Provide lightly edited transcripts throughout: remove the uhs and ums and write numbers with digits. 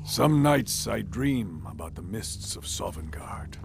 Some nights I dream about the mists of Sovngarde.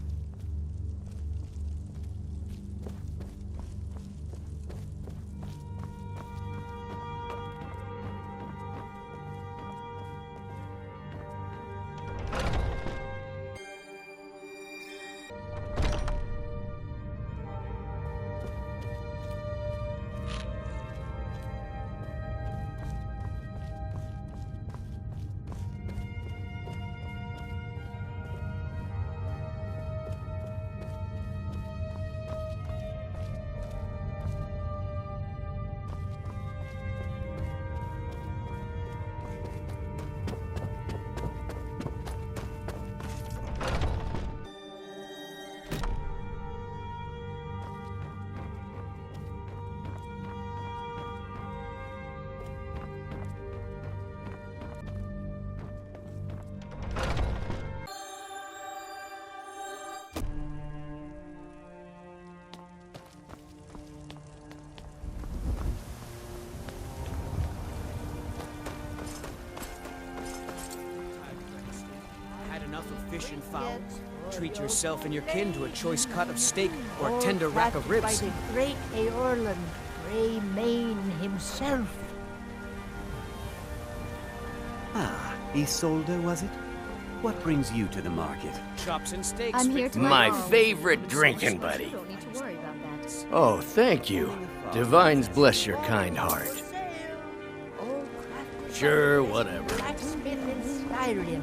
Fish and fowl. Treat yourself and your kin to a choice cut of steak or a tender rack of ribs. By the great Eorlund, Grey Mane himself. Ah, Isolde, was it? What brings you to the market? Chops and steaks. I'm here to My favorite drinking buddy. Don't need to worry about that. Oh, thank you. Divines bless your kind heart. Sure, whatever. Blacksmith in Skyrim.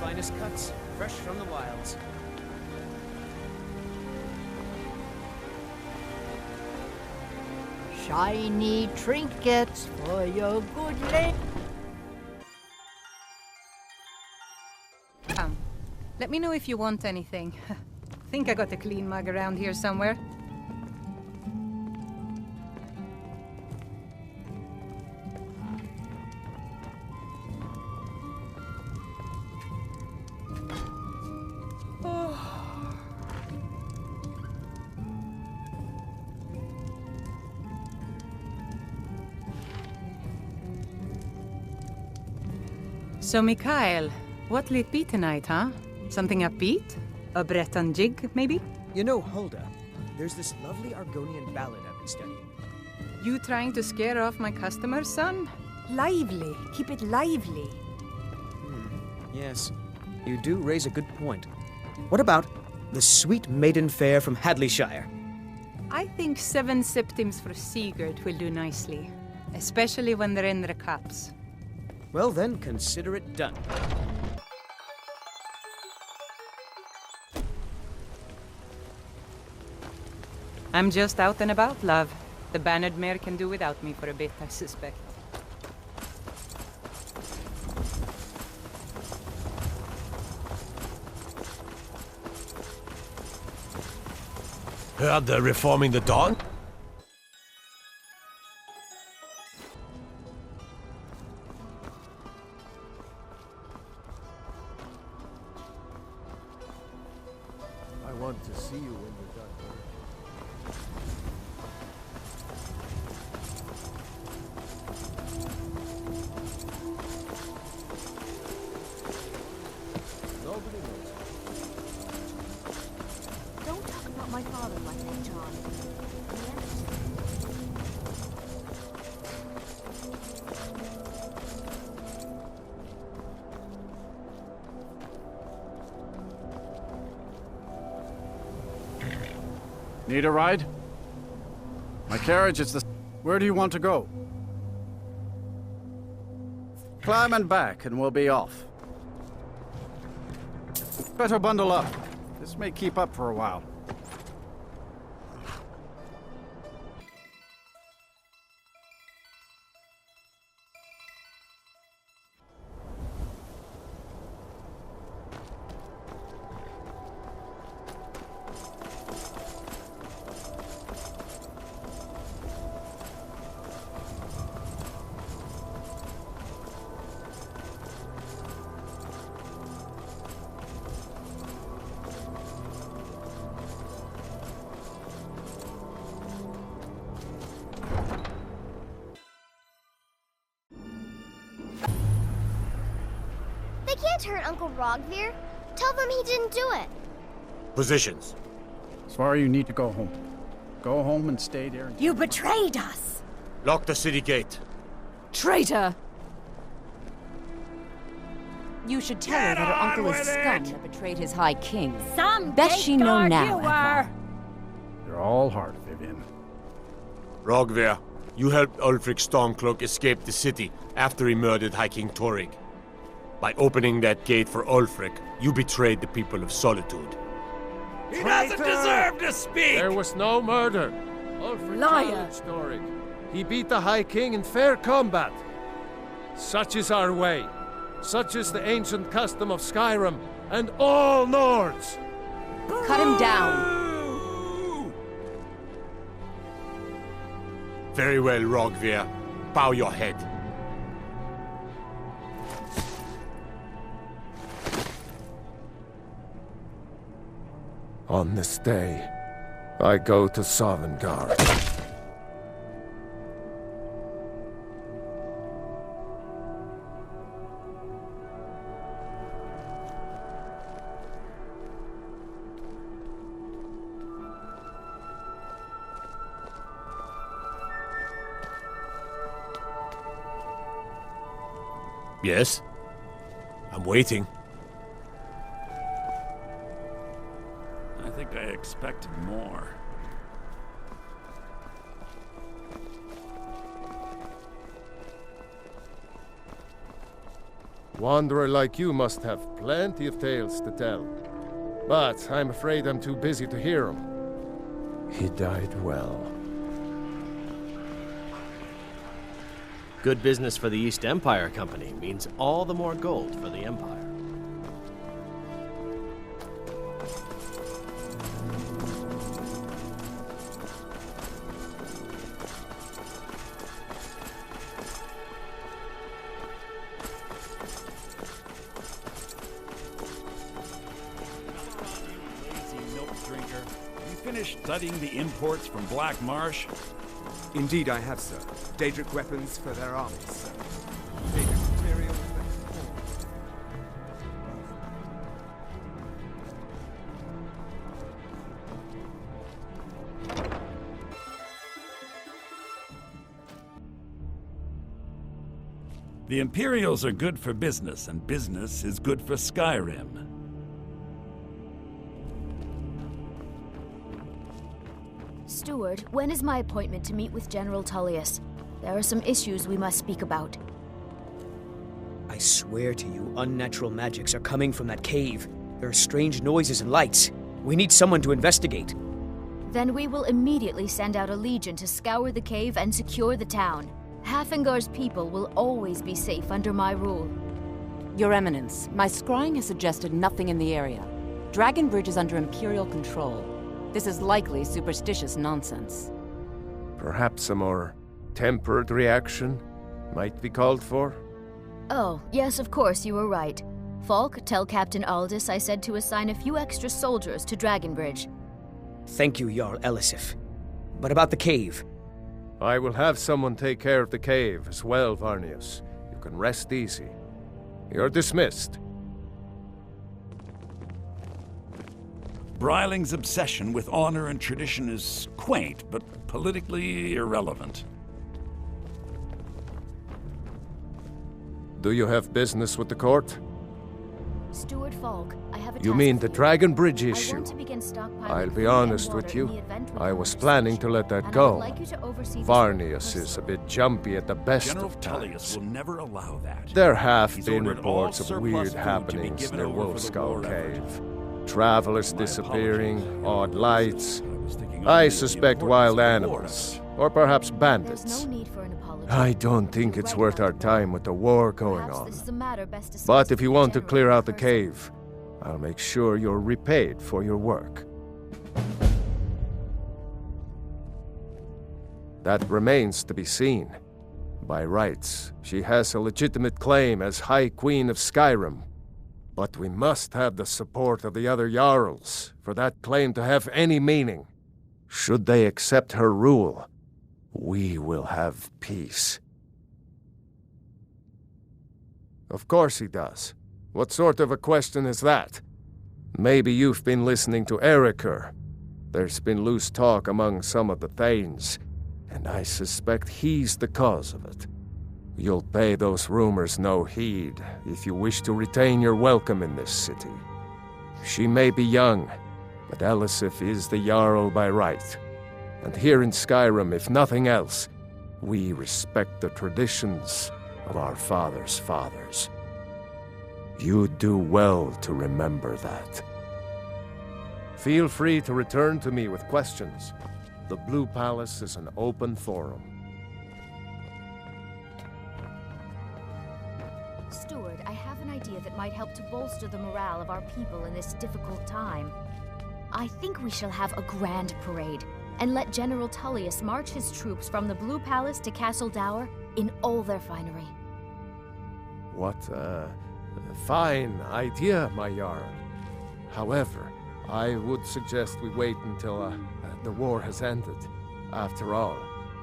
Finest cuts, fresh from the wilds. Shiny trinkets for your good lady. Come. Let me know if you want anything. Think I got a clean mug around here somewhere. So, Mikhail, what'll it be tonight, huh? Something upbeat? A Breton jig, maybe? You know, Hulda, there's this lovely Argonian ballad I've been studying. You trying to scare off my customers, son? Lively. Keep it lively. Yes, you do raise a good point. What about the sweet maiden fair from Hadleyshire? I think 7 septims for Sigurd will do nicely. Especially when they're in their cups. Well then, consider it done. I'm just out and about, love. The Bannered Mare can do without me for a bit, I suspect. Heard they're reforming the Dawn? I want to see you when you're done. Nobody knows. Don't talk about my father like that, John. Need a ride? My carriage is the... Where do you want to go? Climb and back, and we'll be off. Better bundle up. This may keep up for a while. can't hurt Uncle Rogvir. Tell them he didn't do it. Positions. Svar, you need to go home. Go home and stay there. You betrayed us! Lock the city gate. Traitor! You should tell her that her uncle is scum that betrayed his high king. Some Best she know now, Advar. You're all hard, Vivian. Rogvir, you helped Ulfric Stormcloak escape the city after he murdered High King Torrig. By opening that gate for Ulfric, you betrayed the people of Solitude. He doesn't deserve to speak! There was no murder. Ulfric Liar. challenged Torrig. He beat the High King in fair combat. Such is our way. Such is the ancient custom of Skyrim and all Nords. Cut him down. Very well, Rogvir. Bow your head. On this day, I go to Sovngarde. Yes? I'm waiting. I think I expected more. Wanderer like you must have plenty of tales to tell. But I'm afraid I'm too busy to hear them. He died well. Good business for the East Empire Company means all the more gold for the Empire. Finished studying the imports from Black Marsh? Indeed I have, sir. Daedric weapons for their armies, sir. Daedric material for... The Imperials are good for business, and business is good for Skyrim. Steward, when is my appointment to meet with General Tullius? There are some issues we must speak about. I swear to you, unnatural magics are coming from that cave. There are strange noises and lights. We need someone to investigate. Then we will immediately send out a legion to scour the cave and secure the town. Hafingar's people will always be safe under my rule. Your Eminence, my scrying has suggested nothing in the area. Dragonbridge is under Imperial control. This is likely superstitious nonsense. Perhaps a more tempered reaction might be called for? Oh, yes, of course, you were right. Falk, tell Captain Aldous I said to assign a few extra soldiers to Dragonbridge. Thank you, Jarl Elisif. But about the cave? I will have someone take care of the cave as well, Varnius. You can rest easy. You're dismissed. Bryling's obsession with honor and tradition is quaint, but politically irrelevant. Do you have business with the court? Steward Falk, I have a You task mean for the Dragonbridge I issue? want to begin stockpiling I'll be food honest and with water you. in the event we I come was under planning siege, to let that and I go. would like you to oversee this Varnius work is a bit jumpy at the best General of Tullius times. will never allow that. There have He's been ordered all reports of surplus weird food to be happenings given near over for the Wolfskull war effort. Cave. Travelers My disappearing, apologies. odd lights. I was thinking I only of the suspect importance wild of the war animals, or perhaps There's bandits. no need for an apology. I don't think it's Right worth now, our time with the war going Perhaps on. this is a matter best discussed But if with you the want to general clear in out the person. cave, I'll make sure you're repaid for your work. That remains to be seen. By rights, she has a legitimate claim as High Queen of Skyrim. But we must have the support of the other Jarls for that claim to have any meaning. Should they accept her rule, we will have peace. Of course he does. What sort of a question is that? Maybe you've been listening to Eriker. There's been loose talk among some of the Thanes, and I suspect he's the cause of it. You'll pay those rumors no heed if you wish to retain your welcome in this city. She may be young, but Elisif is the Jarl by right. And here in Skyrim, if nothing else, we respect the traditions of our fathers' fathers. You'd do well to remember that. Feel free to return to me with questions. The Blue Palace is an open forum. Steward, I have an idea that might help to bolster the morale of our people in this difficult time. I think we shall have a grand parade, and let General Tullius march his troops from the Blue Palace to Castle Dower in all their finery. What a fine idea, my Jarl. However, I would suggest we wait until the war has ended. After all,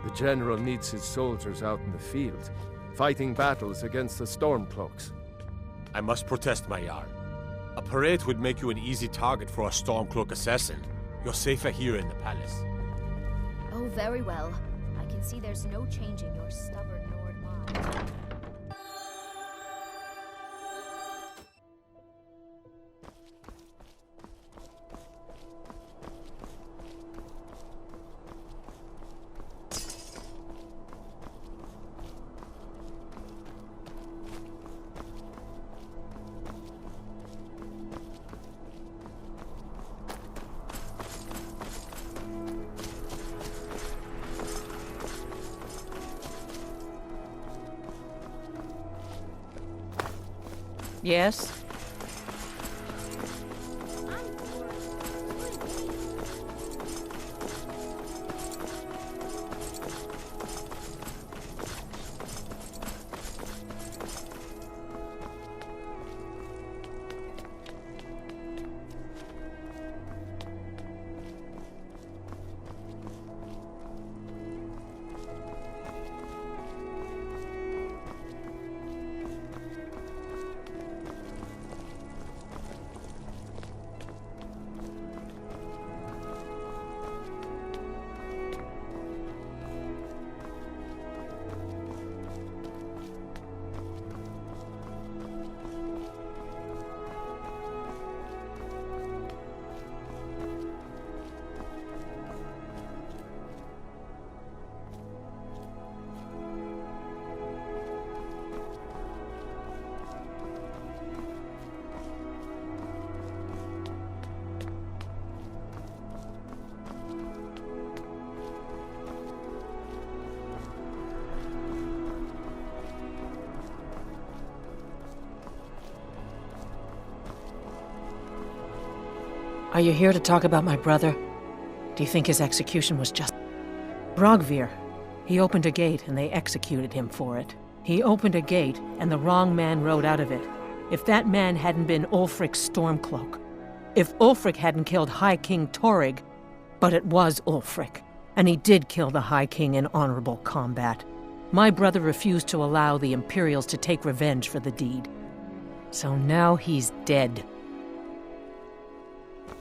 the General needs his soldiers out in the field, fighting battles against the Stormcloaks. I must protest, my Jarl. A parade would make you an easy target for a Stormcloak assassin. You're safer here in the palace. Oh, very well. I can see there's no changing your stubborn Nord mind. Yes? Are you here to talk about my brother? Do you think his execution was just... Rogvir. He opened a gate and they executed him for it. He opened a gate and the wrong man rode out of it. If that man hadn't been Ulfric Stormcloak. If Ulfric hadn't killed High King Torrig. But it was Ulfric. And he did kill the High King in honorable combat. My brother refused to allow the Imperials to take revenge for the deed. So now he's dead.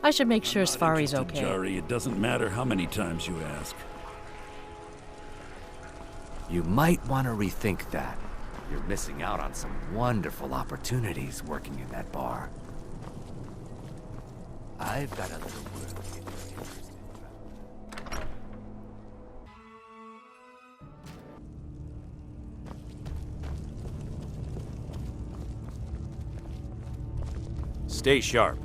I should make sure Svari's okay. Jari, it doesn't matter how many times you ask. You might want to rethink that. You're missing out on some wonderful opportunities working in that bar. I've got a little word if you're interested. Stay sharp.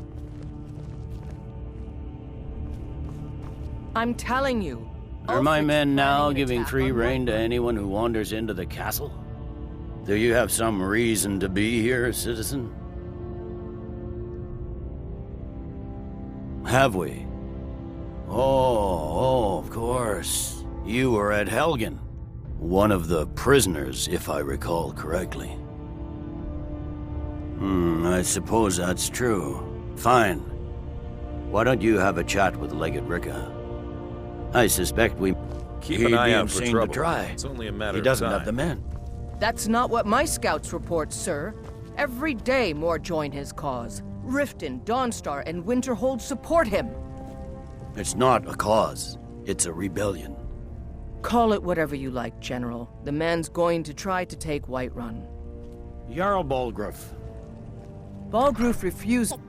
I'm telling you. Are my men now giving free rein to anyone who wanders into the castle? Do you have some reason to be here, citizen? Have we? Oh, of course. You were at Helgen. One of the prisoners, if I recall correctly. I suppose that's true. Fine. Why don't you have a chat with Legate Ricka? I suspect we... Keep an eye out for trouble. To try. It's only a matter of time. He doesn't have the men. That's not what my scouts report, sir. Every day more join his cause. Riften, Dawnstar, and Winterhold support him. It's not a cause. It's a rebellion. Call it whatever you like, General. The man's going to try to take Whiterun. Jarl Balgruuf. Balgruuf refused.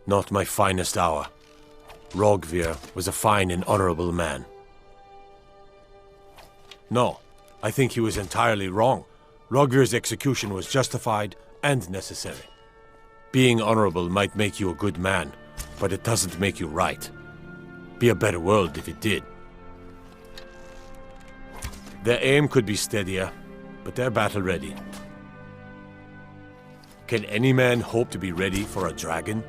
Not my finest hour. Rogvir was a fine and honorable man. No, I think he was entirely wrong. Rogvir's execution was justified and necessary. Being honorable might make you a good man, but it doesn't make you right. Be a better world if it did. Their aim could be steadier, but they're battle-ready. Can any man hope to be ready for a dragon?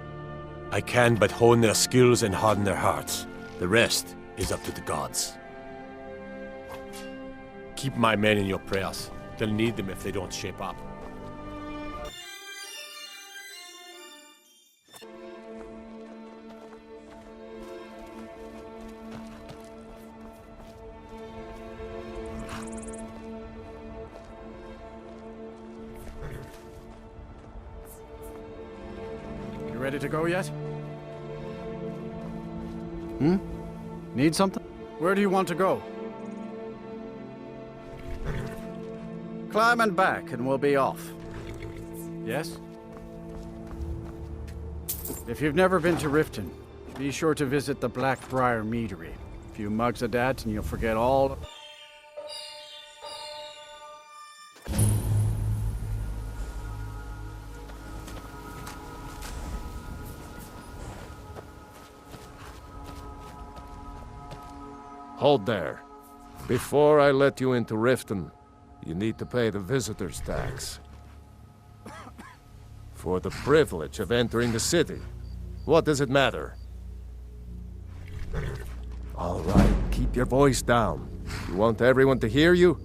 I can but hone their skills and harden their hearts. The rest is up to the gods. Keep my men in your prayers. They'll need them if they don't shape up. You ready to go yet? Need something? Where do you want to go? Climb and back, and we'll be off. Yes? If you've never been to Riften, be sure to visit the Blackbriar Meadery. A few mugs of that, and you'll forget all... Hold there. Before I let you into Riften, you need to pay the visitor's tax. For the privilege of entering the city. What does it matter? All right, keep your voice down. You want everyone to hear you?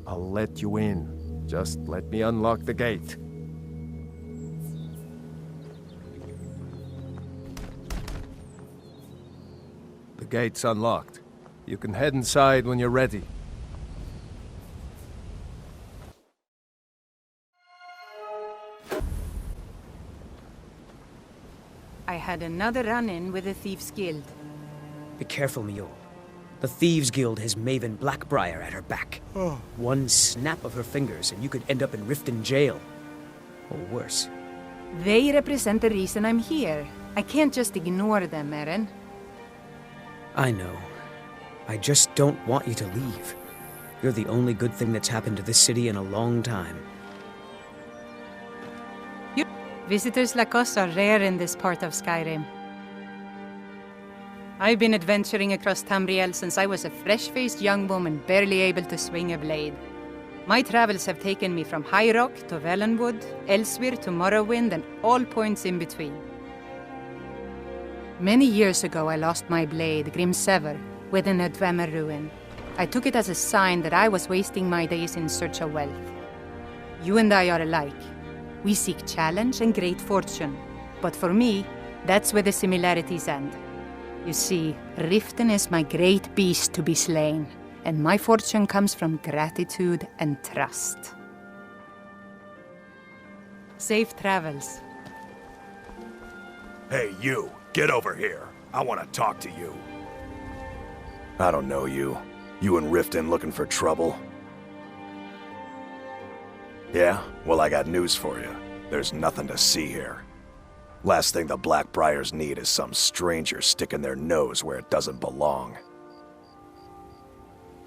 I'll let you in. Just let me unlock the gate. The gate's unlocked. You can head inside when you're ready. I had another run-in with the Thieves' Guild. Be careful, Mule. The Thieves' Guild has Maven Blackbriar at her back. One snap of her fingers and you could end up in Riften jail. Or worse. They represent the reason I'm here. I can't just ignore them, Eren. I know. I just don't want you to leave. You're the only good thing that's happened to this city in a long time. Visitors like us are rare in this part of Skyrim. I've been adventuring across Tamriel since I was a fresh-faced young woman barely able to swing a blade. My travels have taken me from High Rock to Valenwood, Elsewhere to Morrowind, and all points in between. Many years ago I lost my blade, Grimsever, within a Dwemer ruin. I took it as a sign that I was wasting my days in search of wealth. You and I are alike. We seek challenge and great fortune. But for me, that's where the similarities end. You see, Riften is my great beast to be slain, and my fortune comes from gratitude and trust. Safe travels. Hey, you! Get over here! I want to talk to you. I don't know you. You in Riften looking for trouble? Yeah? Well, I got news for you. There's nothing to see here. Last thing the Blackbriars need is some stranger sticking their nose where it doesn't belong.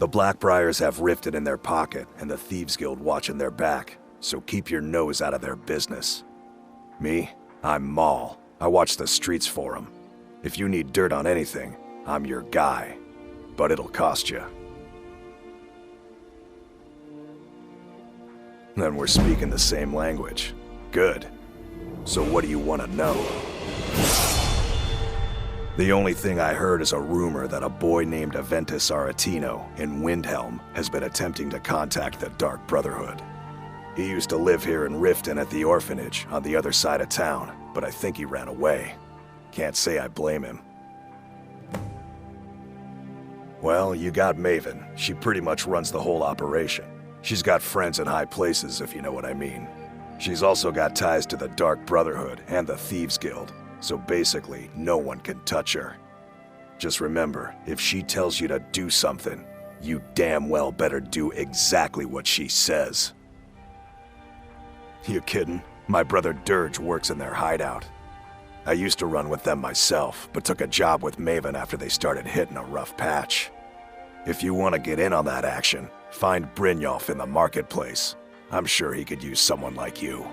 The Blackbriars have Riften in their pocket and the Thieves Guild watching their back, so keep your nose out of their business. Me? I'm Maul. I watch the streets for them. If you need dirt on anything, I'm your guy. But it'll cost you. Then we're speaking the same language. Good. So what do you want to know? The only thing I heard is a rumor that a boy named Aventus Aretino in Windhelm has been attempting to contact the Dark Brotherhood. He used to live here in Riften at the orphanage on the other side of town, but I think he ran away. Can't say I blame him. Well, you got Maven. She pretty much runs the whole operation. She's got friends in high places, if you know what I mean. She's also got ties to the Dark Brotherhood and the Thieves Guild, so basically, no one can touch her. Just remember, if she tells you to do something, you damn well better do exactly what she says. You kidding? My brother Dirge works in their hideout. I used to run with them myself, but took a job with Maven after they started hitting a rough patch. If you want to get in on that action, find Brynjolf in the marketplace. I'm sure he could use someone like you.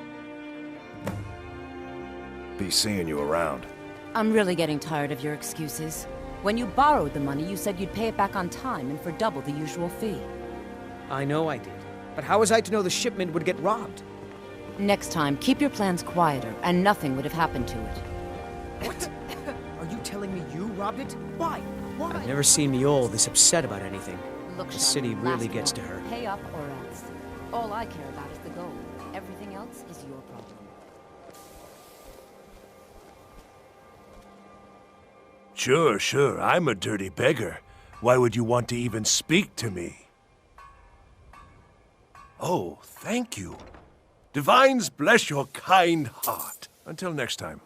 Be seeing you around. I'm really getting tired of your excuses. When you borrowed the money, you said you'd pay it back on time and for double the usual fee. I know I did. But how was I to know the shipment would get robbed? Next time, keep your plans quieter, and nothing would have happened to it. What? Are you telling me you robbed it? Why? Why? I've never seen Mjol this upset about anything. Look, the city really last gets to one. her. Pay up or else. All I care about is the gold. Everything else is your problem. Sure, I'm a dirty beggar. Why would you want to even speak to me? Oh, thank you. Divines bless your kind heart. Until next time.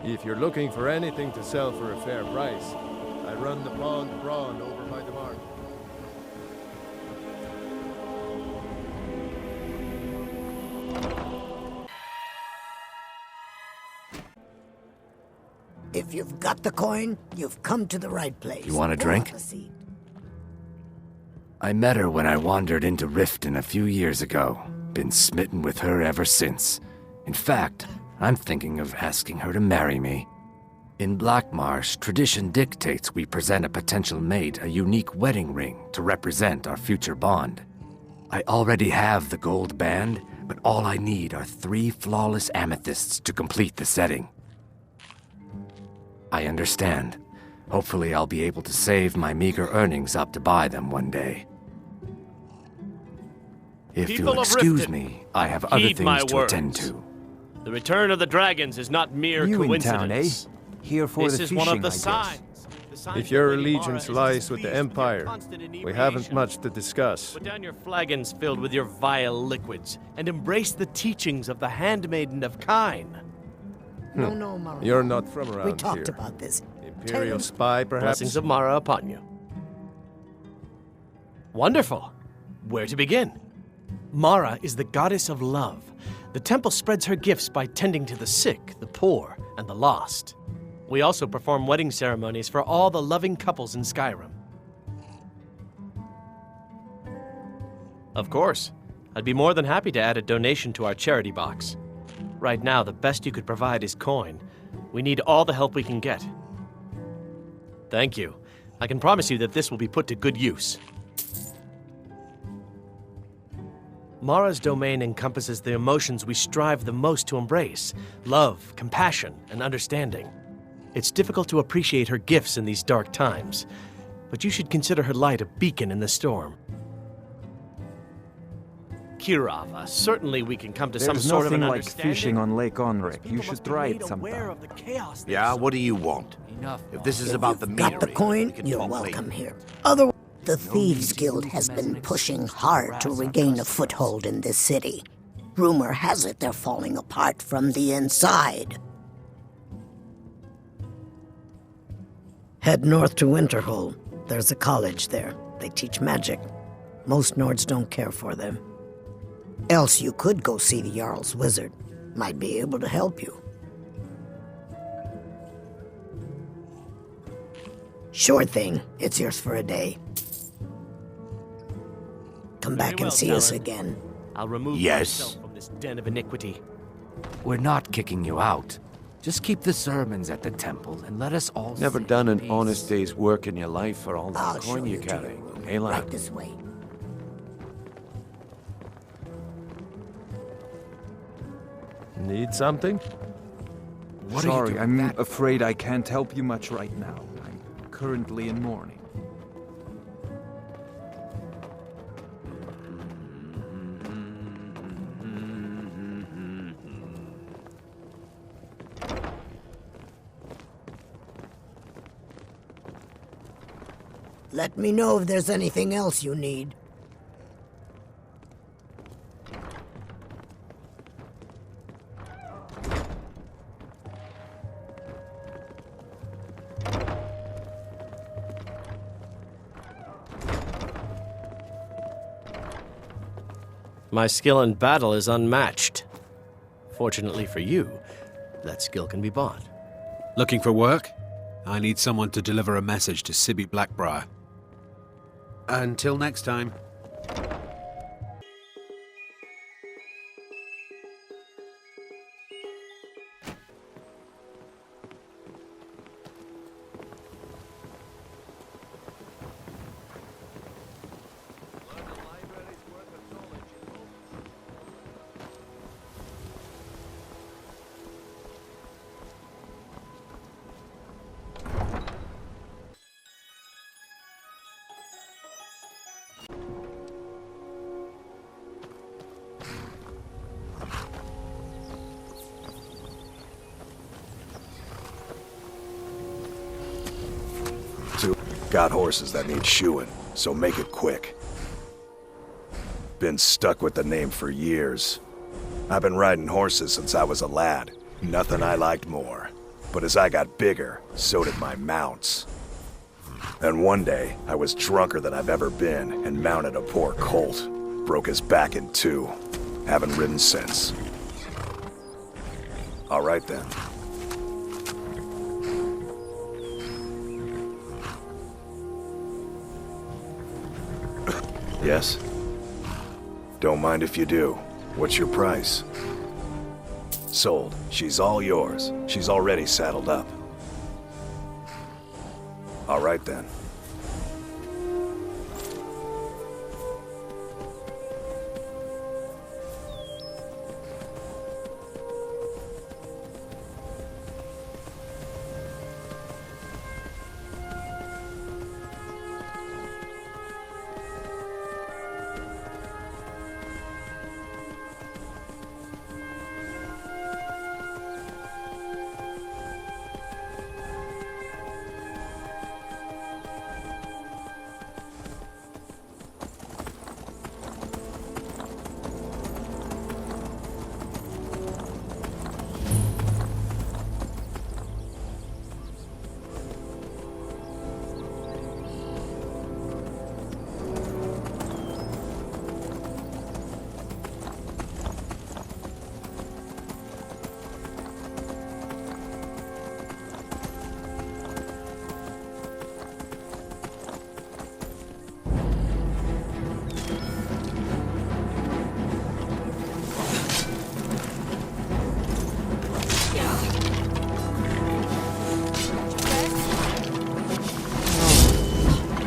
If you're looking for anything to sell for a fair price, I run the Pond Brawn over by the market. If you've got the coin, you've come to the right place. You want a Go drink? have a seat. I met her when I wandered into Riften a few years ago. Been smitten with her ever since. In fact, I'm thinking of asking her to marry me. In Blackmarsh, tradition dictates we present a potential mate a unique wedding ring to represent our future bond. I already have the gold band, but all I need are 3 flawless amethysts to complete the setting. I understand. Hopefully I'll be able to save my meager earnings up to buy them one day. If you'll excuse me, I have other things to attend to. The return of the dragons is not mere coincidence. Here for this the is one of fishing, the I guess. signs. If your allegiance lies with the Empire, we haven't much to discuss. Put down your flagons filled with your vile liquids and embrace the teachings of the Handmaiden of Kine. No, Mara. You're not from around We talked here. about this. Imperial spy, perhaps? Blessings of Mara upon you. Wonderful. Where to begin? Mara is the goddess of love. The temple spreads her gifts by tending to the sick, the poor, and the lost. We also perform wedding ceremonies for all the loving couples in Skyrim. Of course, I'd be more than happy to add a donation to our charity box. Right now, the best you could provide is coin. We need all the help we can get. Thank you. I can promise you that this will be put to good use. Mara's domain encompasses the emotions we strive the most to embrace: love, compassion, and understanding. It's difficult to appreciate her gifts in these dark times, but you should consider her light a beacon in the storm. Kirava, certainly we can come to some sort of an There's nothing like understanding. fishing on Lake Onric. You should try it sometime. Yeah, what do you want? If this is about the meadery, Got the coin, we can you're talk welcome later. here. Otherwise, the Thieves Guild has been pushing hard to regain a foothold in this city. Rumor has it they're falling apart from the inside. Head north to Winterhold. There's a college there. They teach magic. Most Nords don't care for them. Else you could go see the Jarl's wizard. Might be able to help you. Sure thing. It's yours for a day. Come back and see us again. I'll remove Yes. myself from this den of iniquity. We're not kicking you out. Just keep the sermons at the temple and let us all Never sit done in an peace. honest day's work in your life for all I'll that show coin you you to carry. your room. Hey, lad? Right this way. Need something? What are you Sorry, doing I'm that afraid I can't help you much right now. I'm currently in mourning. Let me know if there's anything else you need. My skill in battle is unmatched. Fortunately for you, that skill can be bought. Looking for work? I need someone to deliver a message to Sibby Blackbriar. Until next time. Got horses that need shoeing, so make it quick. Been stuck with the name for years. I've been riding horses since I was a lad. Nothing I liked more. But as I got bigger, so did my mounts. And one day, I was drunker than I've ever been and mounted a poor colt. Broke his back in two. Haven't ridden since. All right then. Yes? Don't mind if you do. What's your price? Sold. She's all yours. She's already saddled up. All right then.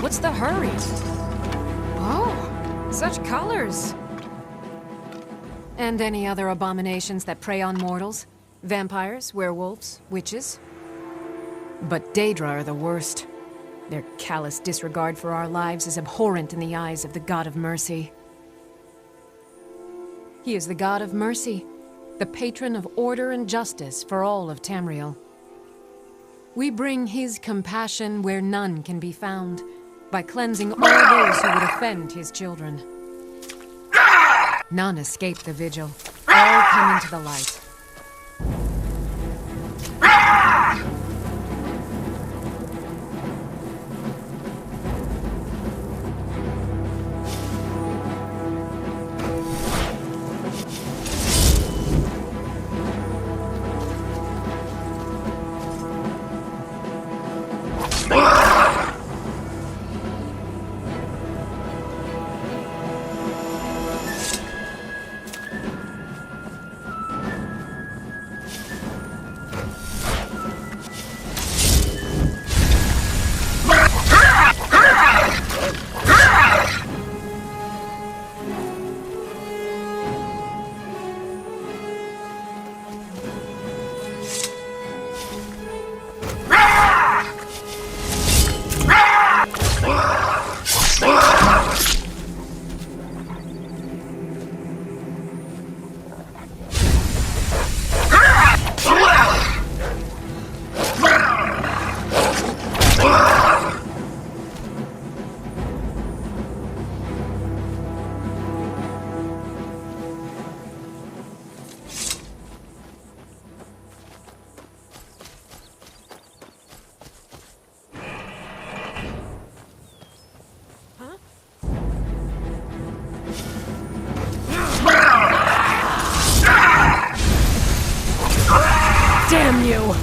What's the hurry? Oh, such colors. And any other abominations that prey on mortals? Vampires, werewolves, witches? But Daedra are the worst. Their callous disregard for our lives is abhorrent in the eyes of the God of Mercy. He is the God of Mercy, the patron of order and justice for all of Tamriel. We bring his compassion where none can be found, by cleansing all those who would offend his children. None escape the vigil. All come into the light. damn you!